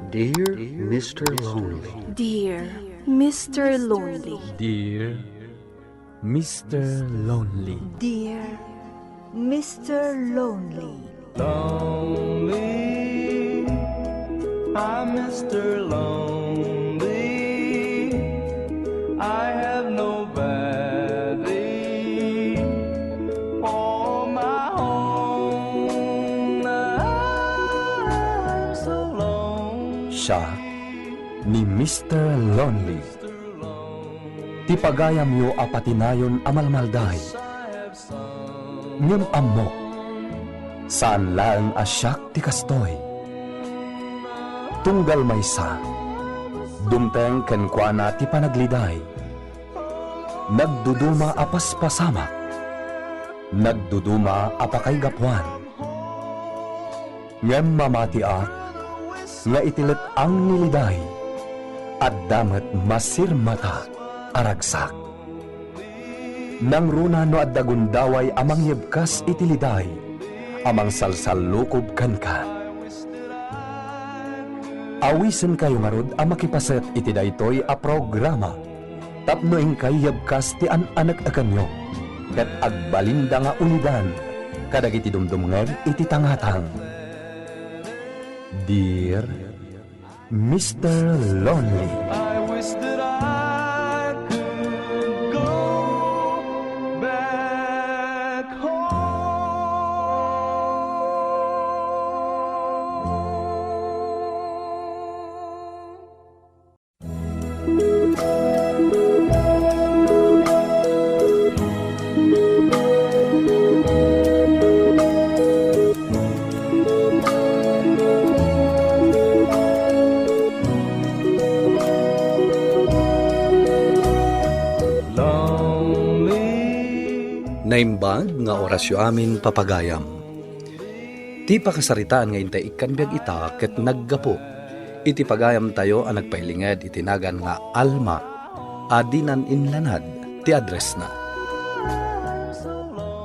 Dear Mr. Lonely. Dear Mr. Lonely. Dear Mr. Lonely. Dear Mr. Lonely. Lonely, I'm Mr. Lonely. I have nobody for my own. I'm so lonely. Siya ni Mr. Lonely. Ti pagayam yo apatinayon amalmalday. Ngem amok. Saan lang asyak ti kastoy. Tunggal maysa. Dumteng kenkwana ti panagliday. Nagduduma apas pasama. Nagduduma apakay gapwan. Ngem mamatiak nga itilet ang niliday. At damet masirmata aragsak. Nang runa no at dagundaway amang yebkas itiliday. Amang salsalukob kan ka. Awisen kayo nga rod ang makipaset iti daytoy a programa. Tapnoing kayab kas ti an-anak akanyo. Kat agbalinda nga unidan. Kadag iti dumdumnger iti tangatang. Dear Mr. Lonely. I wish that I could go back home. Naimbag nga orasyo amin papagayam. Ti pakasaritaan nga intay ikanbiag ita ket naggapo. Iti pagayam tayo ang nagpailinged itinagan nga Alma. Adinan inlanad ti address na.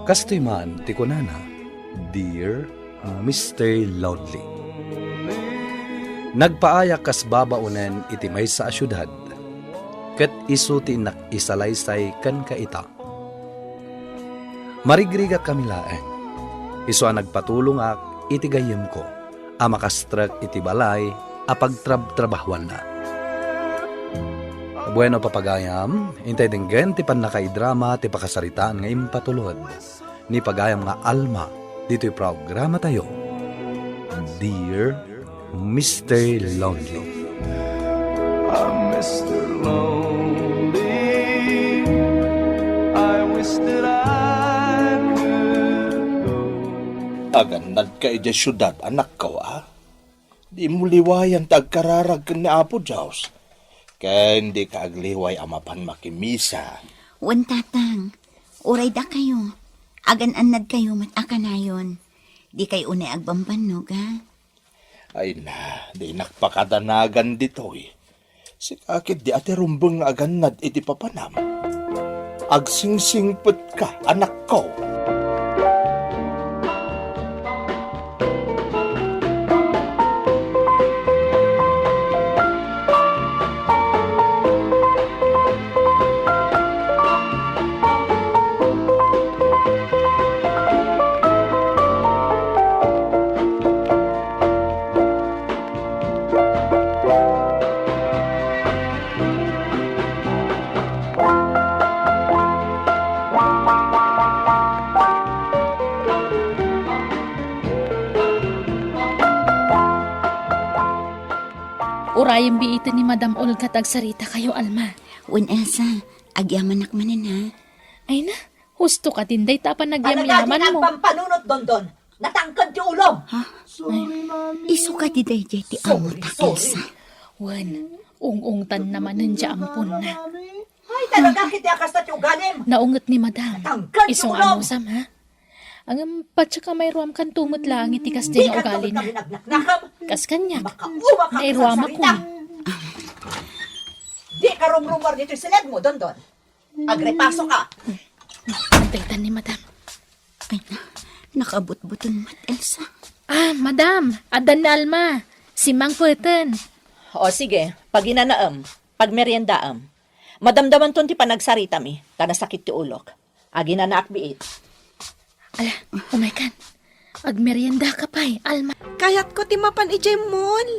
Kastoy man ti kunana, Dear Mr. Lonely. Nagpaayak kas babaunen iti maysa a syudad. Ket isu ti inak isalaysay kan kaita. Marigrigat kami laeng. Isu ang nagpatulong ak iti gayem ko. A makastrak iti balay a pagtrabahwan na. Bueno papagayam, intay dinggen ti panakaidrama ti pakasaritaan nga impatulod. Ni pagayam nga Alma, dito'y programa tayo. Dear Mr. Lonely. I'm Mr. Lonely. I wish that I could go. Aganad ka iti syudad, anak ko, ah. Di mo liwayan tagkararag ka ni Apo Diyos. Kaya hindi ka agliway amapan makimisa. Wan tatang, uray da kayo. Agan-anad kayo matakanayon. Di kayo unay agbambanog, ha? Ay na, di nakpakadanagan dito eh. Sikakit di ati rumbeng aganad iti papanam. Agsingsingpet ka, anak ko. Urayang biitin ni Madam Olga tagsarita kayo, Alma. Wan Elsa, agyamanak manan, ha? Ay na, husto ka tinday tapan nagyamyaman mo. Ang pampanunot don. Natangkad yung ulo. Ha? Isu ka di day ti amo ta, Elsa. Wan, ung-ungtan naman nandiya ampun na. Ay, talaga kiti akastat yung galim. Naungot ni Madam. Natangkad yung Isong ulo. amusam, ha? Ang patsaka may ruam kan tumot lang itikas din na ugali na. Kas kanyak, Makauwa ka nairuama ko. Di ka rumrumar dito sa leg mo, don. Agrepaso ka. Antaytan ni Madam. Ay na, nakabut-buton mat, Elsa. Ah, Madam, adan na Alma. Si Mang Pueten. O sige, pag inanaam, pag meriendaam, madamdaman ton ti panagsarita mi, kada sakit ti ulok. Agi na naakbiit. Ala, umaikan. Agmerienda ka pa'y, Alma. Kayat ko ti mapan ijay mall.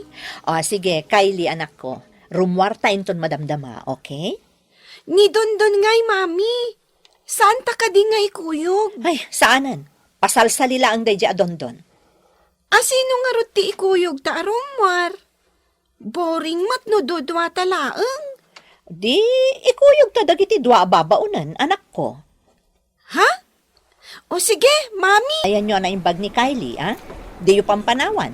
O sige, Kylie anak ko, rumwarta inton madamdama, okay? Ni Dondon ngay, mami. Saan ta ka di ngay kuyog? Ay, saanan? Pasalsalila ang dayja adondon. Asino nga rot ti ikuyog ta arumwar? Boring mat no dudwa talaeng. Di, ikuyog ta dagiti dua babaunan, anak ko. Ha? O sige, mami. Ayan nyo na yung bag ni Kylie, ha? Di yung pampanawan.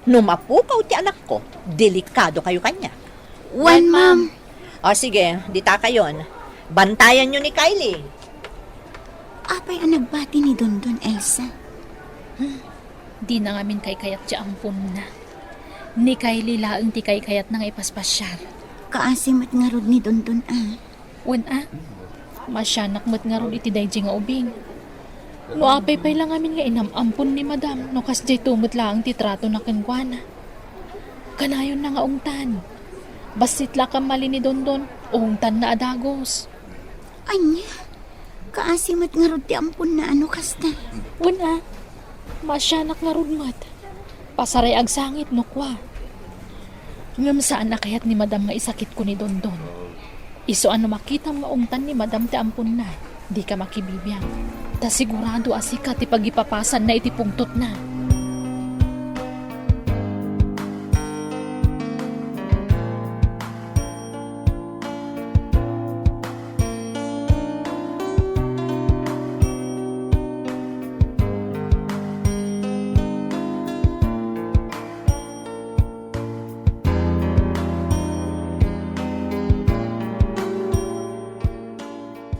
Numapukaw ti anak ko, delikado kayo kanya. Wan, ma'am. O sige, dita kayon. Bantayan nyo ni Kylie. Apay ang nagbati ni Dondon, Elsa. Di na ngamin kay kayat siya ampun na. Ni kay lilaang ti kay kayat na nga ipaspasyal. Kaasimat nga rod ni Dondon, Wen masyanak mo't nga rod iti dayjay nga ubing. No apay pay lang amin nga inamampun ni madam no kasjay tumot lang ti trato na kenkwana. Kanayon na nga ungtan. Basit la ka mali ni Dondon, ungtan na adagos. Anya, kaasimat nga rod ti ampun na ano kasta. Wen masyanak nga rod mat. Pasaray ag sangit no kwa. Ngam saan na kayat ni madam nga isakit ko ni Dondon. Iso ano makita nga ungtan ni madam ti ampun na, di ka makibibiyang. Ta sigurado asika ti pagipapasan na iti pungtot na.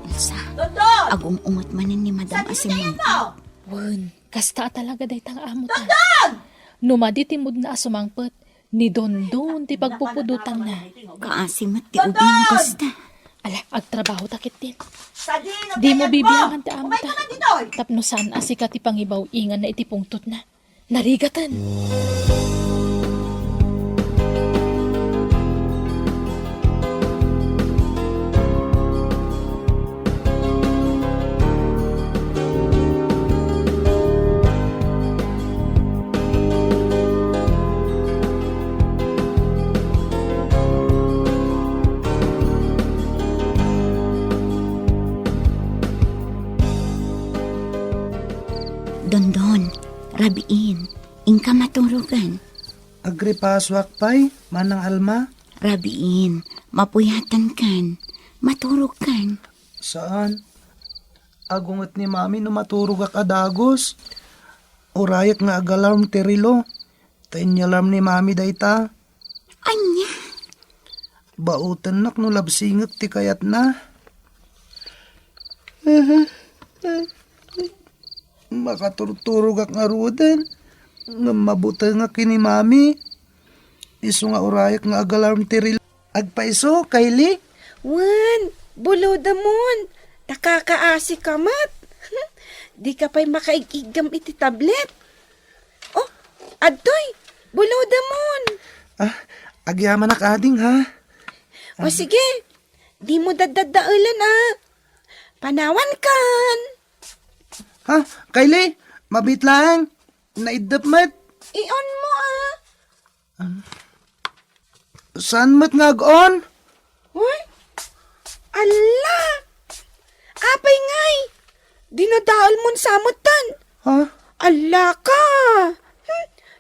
Elsa, Dondon! agong umot manin ni Madam Asimang. Wen, kasta talaga day tang amo ta. Numaditimod na asumangpet, ni Dondon ti pagpupudutan na. Kaasimat ti ubing mo kasta. Ala, agtrabaho takit din. Di mo bibiyangan ti amo ta. Tapno saan asika ti pangibaw ingan na iti pungtot na. Narigatan. Dondon, rabiin, ingka maturugan. Agripaswak pay, manang Alma. Rabiin, mapuyatan kan, maturog kan. Saan? Agungot ni mami no maturog ak adagos. Urayak nga agalarm terilo. Tainyalarm ni mami dayta. Anya, Bautan nak no labsingat ti kayat na. Makaturturog ak nga rudan. Nga mabuta nga kini mami. Iso nga urayak nga agalarm terilo. Agpaiso, Kylie? Wan, buloda mon. Nakakaasi ka mat. Di ka pa'y makaigigam iti tablet. Oh, adtoy, buloda mon. Agyaman ak ading ha. O sige, di mo dadadaulan Panawan kan. Ha? Kylie? Mabit lang. Naidap mat. Ion mo Saan mat ngag-on? Uy, ala. Apay ngay. Dinadaal mon samutan. Ha? Ala ka.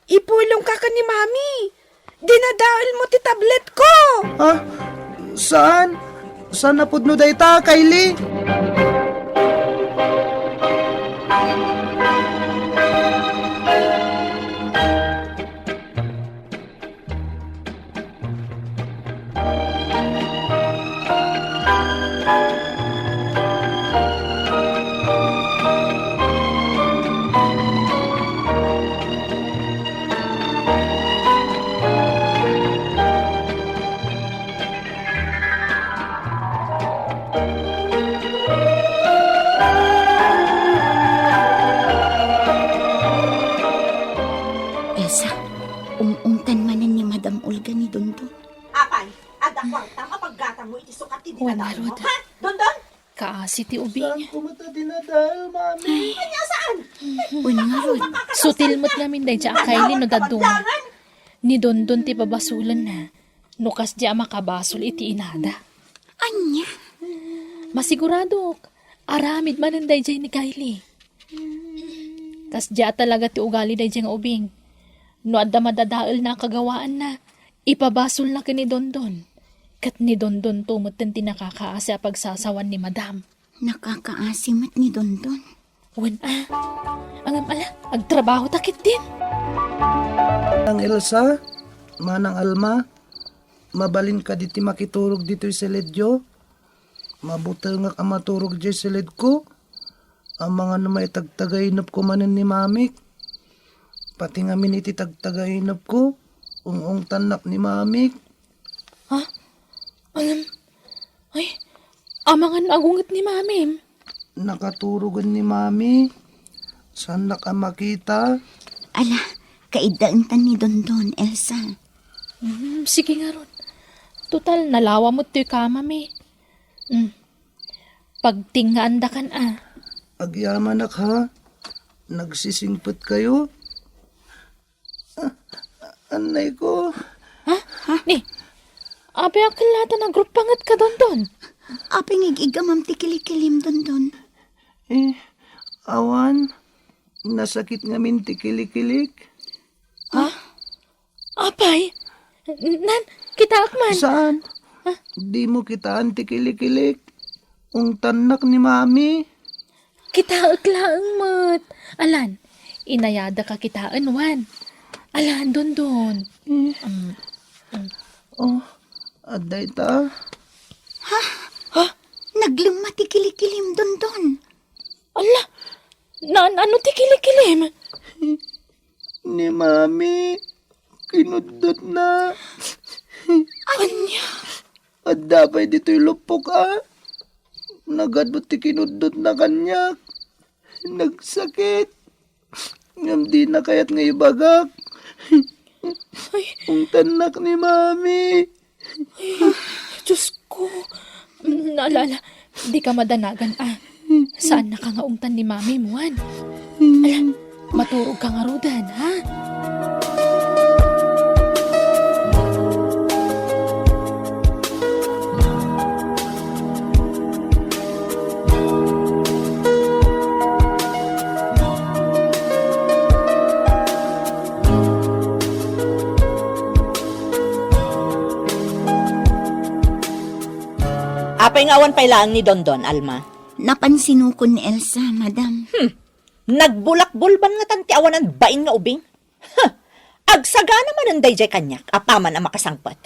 Ipulong ka ni mami. Dinadaal mo ti tablet ko. Ha? Saan? Saan napod no dayta, Kylie? Wan nga rod. Dondon? Kaasi ti ubing. Kumata dinadal, mami. Wan nga rod. Sutil mo't ngamin day siya kaili no dadong. Ni Dondon ti babasulan na. Nukas diya makabasol iti inada. Anya? Masigurado, aramid man ang day jay ni Kylie. Kas diya talaga ti ugali day jay nga ubing. No adda madadaal na kagawaan na, ipabasol na kini Dondon. Kat ni Dondon tumot din tinakakaasa pagsasawan ni Madam. Nakakaasimat ni Dondon. Wen angam ala, agtrabaho takit din. Ang Elsa, manang Alma, mabalin ka diti makiturog dito'y seledyo. Mabuta nga ka maturog di seled ko. Ang mga namay tagtagainap ko manan ni Mamik. Pati nga miniti tagtagainap ko. Ung tanak ni Mamik. Ha? Angam, ay, amangan agungat ni Mamim. Nakaturogan ni Mami. Saan na ka makita? Ala, kaidaan tan ni Dondon, Elsa. Sige nga ron. Total, nalawa mo to'y kamami. Pagtingaan da kan Agyaman nak ha? Nagsisingpot kayo? Anay ko. Ha? Ni, abe akalata na group pangat ka Dondon. Aping igamam ti kilikilim, Dondon. Awan. Nasakit nga minti kilik-kilik. Apay, nan, kita akman. Saan? Di mo kitaan ti kilik-kilik. Ung tanak ni Mami. Kita aklaang mat. Alan, inayada ka kitaan, Wan. Alan, Dondon. Aday ta. Nagluma ti kilikilim, Dondon. Ala, ano ti kilikilim? Ni Mami. Kinudot na. Anya? At dapat dito'y lupok Nagadbot ti kinudot na kanyak. Nagsakit. Ngam di na kayat nga ibagak. Ang tanak ni Mami. Diyos ko. Naalala, di ka madanagan Saan na ka nga ungtan ni Mami mo, Wan? Ala, maturog ka nga rodan, ha? Apay nga awan pailaan ni Dondon, Alma. Napansinukon ni Elsa, Madam. Nagbulak-bulban nga tanti awanan bain nga ubing. Agsaga naman ang dayjay kanyak, apaman ang makasangpat.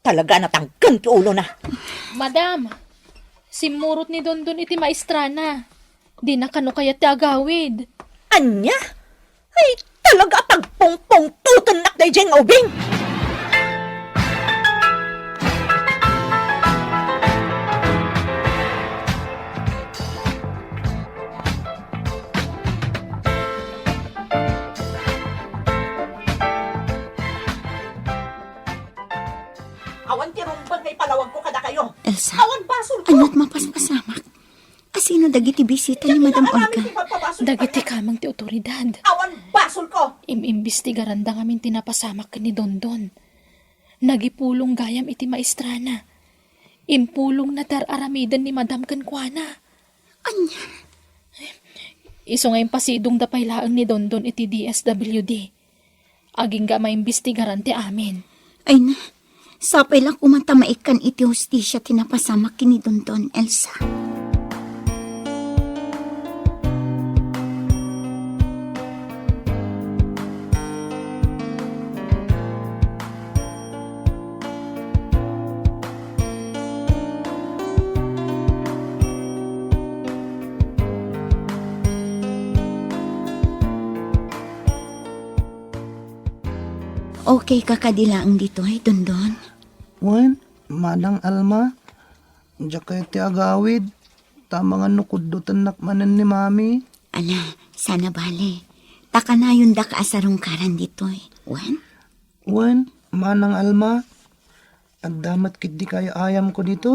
Talaga natanggan ti ulo na. Madam, simurot ni Dondon iti maestrana. Di na kano kaya ti agawid. Anya? Ay, talaga tagpong-pong tutunak dayjay nga ubing. Awan ti rumbang ngay palawag ko kada kayo. Elsa, Awan basol ko. ano't mapaspasamak? Asino dagiti bisita ni Madam Olga? Dagiti kamang ti otoridad. Awan basol ko. Imimbestigaran da ngamin tinapasamak ni Dondon. Nagipulong gayam iti maestrana. Impulong na aramiden ni Madam Kankwana. Anya? Iso ngayon pasidong da pailaang ni Dondon iti DSWD. Aging ga maimbestigaran ti amin. Ay na, sapay lang kumatamaikan iti hostisya tinapasamak kini Dondon, Elsa. Okay kakadilaang dito ay Dondon. Wen, manang Alma. Diya kayo ti agawid. Tama nga nukudutan nakmanan ni Mami. Ala, sana bale. Taka na yun da kaasarong karan dito eh. Wan? Wen, manang Alma. Ang damat kit di kaya ayam ko dito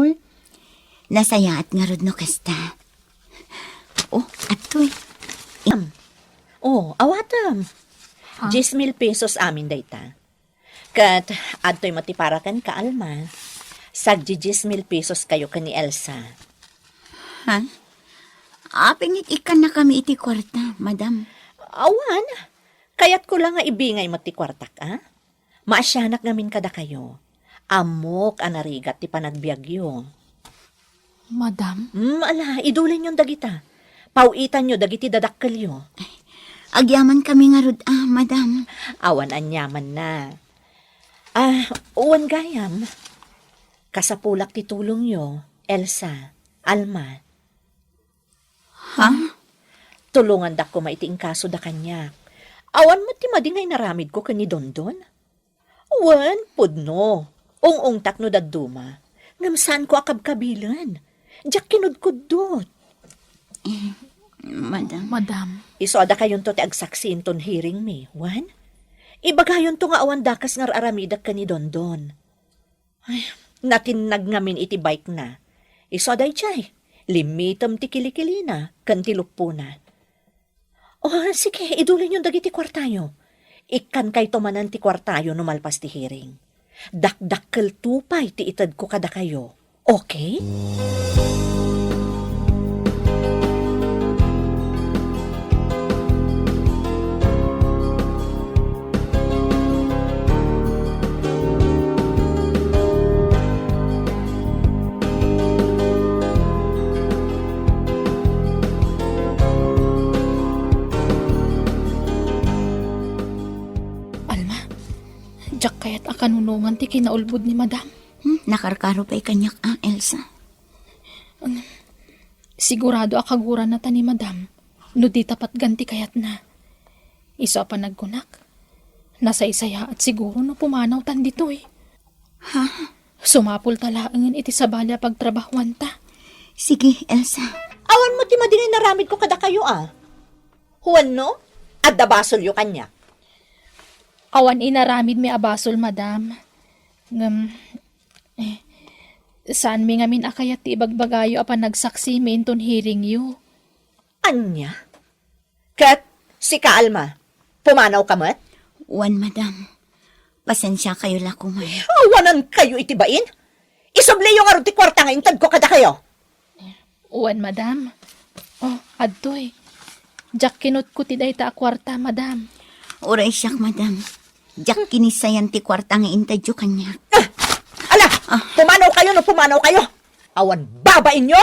Nasaya at nga rod no kasta. Oh, atoy. Oh, awatam. 10,000 pesos amin dayta. Kat, adto'y matiparakan ka, Alma. Sagdi 10,000 pesos kayo ka ni Elsa. Ha? Apingit ikan na kami iti kwarta, madam. Awan, kayat ko lang nga ibingay matikwartak, ah? Maasyanak ngamin kada kayo. Amok anarigat ti panagbiagyo. Madam, Ala, idulin yung dagita. Pauitan nyo, dagiti dadakkelyo. Agyaman kami nga rod, madam. Awan anyaman na. Uwan gayam. Kasapulak ti tulong yo, Elsa, Alma. Ha? Tulungan dak ko maitiing kaso da kanya. Awan mo ti madingay naramid ko kani Dondon. Uwan, pudno. Ung takno daduma. Ngamsaan ko akab-kabilan. Diyak kinudkudot. madam. Isoda kayon to ti agsaksin ton hearing me, Wan? Ibagayon to nga awan dakas nga aramidak ka ni Dondon. Ay, natinag ngamin iti bike na. Isoda ichay, limitam ti kilikili na, kan ti lupo na. Oh, sige, idulin yung dagiti kwartayo. Ikan kay tumanan ti kwartayo no malpas ti hearing. Dakdakkel tupay ti itad ko kada kayo. Okay? Alma, jak kayat akanunungan ti kinaulbod ni madam. Nakarkaro pa'y kanyak, Elsa. Sigurado akaguran na ta ni madam. No di tapat ganti kayat na. Isa pa nagkunak. Nasa isaya at siguro no pumanaw tan dito eh. Ha? Sumapul talaangan iti sabalya pagtrabahuan ta. Sige, Elsa. Awan mo ti madingay naramid ko kada kayo, Huwan no? At dabasol yo kanya. Awan inaramid mi abasol, madam. Saan mi ngamin akayat ti ibagbagayo apan nagsaksi mi inton hearing you? Anya? Kat, si Kaalma, pumanaw ka mat? Wan, madam. Pasensya kayo lakumay. Awanan kayo itibain? Isubli yung arong ti kwarta nga intad ko kada kayo. Uwan, madam. Oh, adtoy. Jak kinot ko ti dayta a kwarta, madam. Uray siyak, madam. Jak kinisayan ti kwarta nga intadyo kanyak. Ala, pumanaw kayo no pumanaw kayo. Awan babain nyo?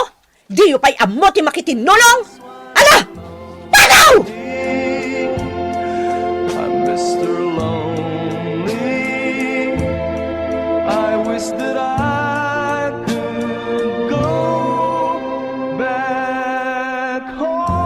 Di yu pa'y amo ti makitinulong? Ala, panaw! I'm Mr. Lonely. I wish that I could go back home.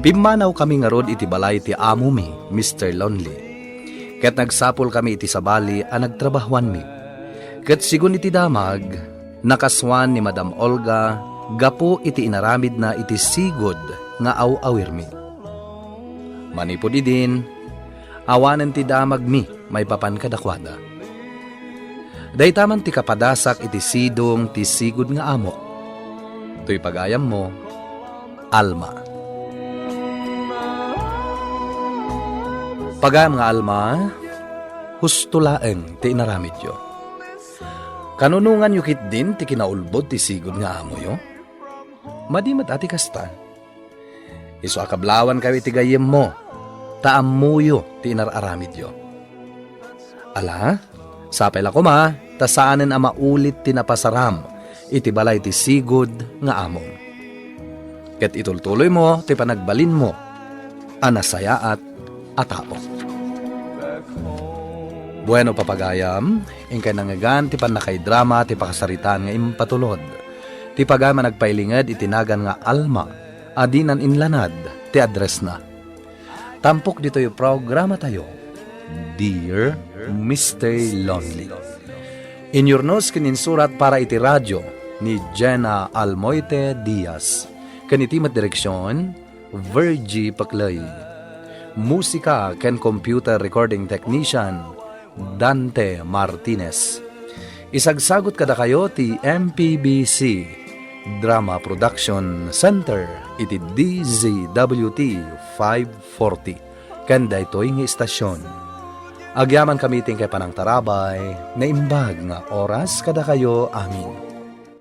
Pimanaw kami nga rod iti balay ti amo mi, Mr. Lonely. Ket nagsapol kami iti sabali a nagtrabahuan mi. Ket sigun iti damag, nakaswan ni Madam Olga, gapo iti inaramid na iti sigod nga aw-awir mi. Manipod idin, awanan ti damag mi, may papan kadakwada. Daytaman ti kapadasak iti sidong ti sigod nga amok. To'y pagayam mo, Alma. Pagam nga Alma, husto laeng ti inaramid yo. Kanunungan yu kit din ti kinaulbod ti sigod nga amo yo. Madimat ati kasta. Iso akablawan kayo iti gayem mo, taamuyo ti inararamid yo. Ala, sapay la kuma, tasaanen a maulit ti napasaram, iti balay ti sigod nga among. Ket itultuloy mo ti panagbalin mo, anasayaat atao. Bueno papagayam, ingkay nangagan ti panakay drama ti pakasaritaan nga impatulod. Ti pagama nagpailingad itinagan nga Alma, adinan inlanad, ti address na. Tampok dito yung programa tayo, Dear Mr. Lonely. In your notes kininsurat para iti radyo ni Jenna Almoite Diaz. Kanitimat direksyon, Virgie Paclay. Musika ken computer recording technician, Dante Martinez. Isagsagot kada kayo ti MPBC Drama Production Center iti DZWT 540 kanda ito'y nga istasyon. Agyaman kami ting kay panang tarabay na imbag nga oras kada kayo amin.